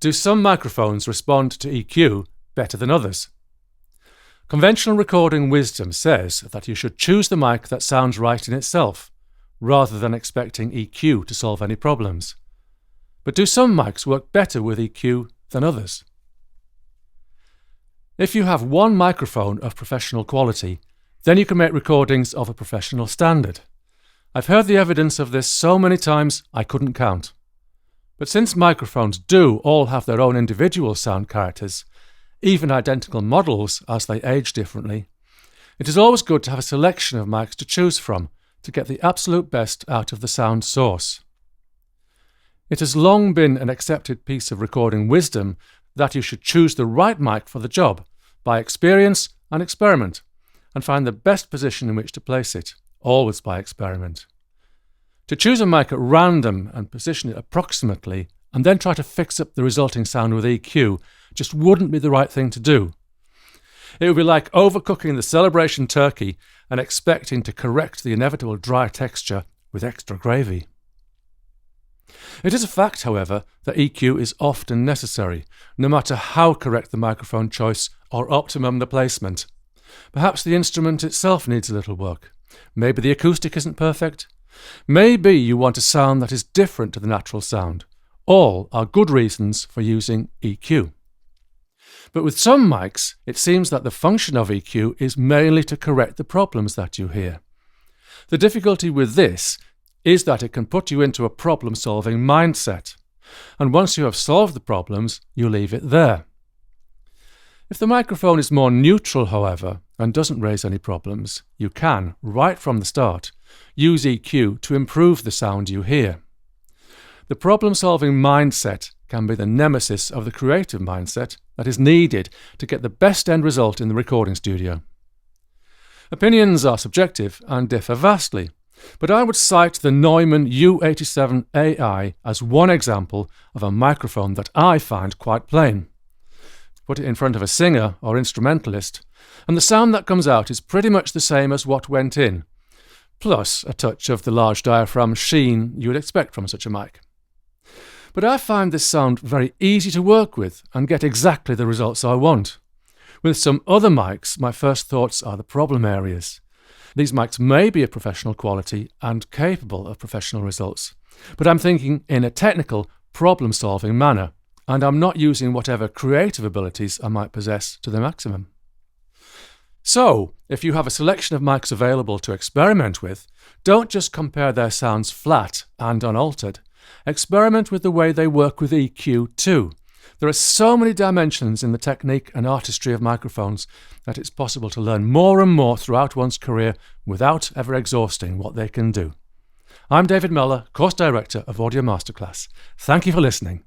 Do some microphones respond to EQ better than others? Conventional recording wisdom says that you should choose the mic that sounds right in itself, rather than expecting EQ to solve any problems. But do some mics work better with EQ than others? If you have one microphone of professional quality, then you can make recordings of a professional standard. I've heard the evidence of this so many times I couldn't count. But since microphones do all have their own individual sound characters, even identical models as they age differently, it is always good to have a selection of mics to choose from to get the absolute best out of the sound source. It has long been an accepted piece of recording wisdom that you should choose the right mic for the job by experience and experiment, and find the best position in which to place it, always by experiment. To choose a mic at random and position it approximately, and then try to fix up the resulting sound with EQ, just wouldn't be the right thing to do. It would be like overcooking the celebration turkey and expecting to correct the inevitable dry texture with extra gravy. It is a fact, however, that EQ is often necessary, no matter how correct the microphone choice or optimum the placement. Perhaps the instrument itself needs a little work. Maybe the acoustic isn't perfect. Maybe you want a sound that is different to the natural sound. All are good reasons for using EQ. But with some mics, it seems that the function of EQ is mainly to correct the problems that you hear. The difficulty with this is that it can put you into a problem-solving mindset, and once you have solved the problems, you leave it there. If the microphone is more neutral, however, and doesn't raise any problems, you can, right from the start, use EQ to improve the sound you hear. The problem-solving mindset can be the nemesis of the creative mindset that is needed to get the best end result in the recording studio. Opinions are subjective and differ vastly, but I would cite the Neumann U87 AI as one example of a microphone that I find quite plain. Put it in front of a singer or instrumentalist, and the sound that comes out is pretty much the same as what went in, plus a touch of the large diaphragm sheen you would expect from such a mic. But I find this sound very easy to work with and get exactly the results I want. With some other mics, my first thoughts are the problem areas. These mics may be of professional quality and capable of professional results, but I'm thinking in a technical, problem-solving manner, and I'm not using whatever creative abilities I might possess to the maximum. So, if you have a selection of mics available to experiment with, don't just compare their sounds flat and unaltered. Experiment with the way they work with EQ too. There are so many dimensions in the technique and artistry of microphones that it's possible to learn more and more throughout one's career without ever exhausting what they can do. I'm David Mellor, Course Director of Audio Masterclass. Thank you for listening.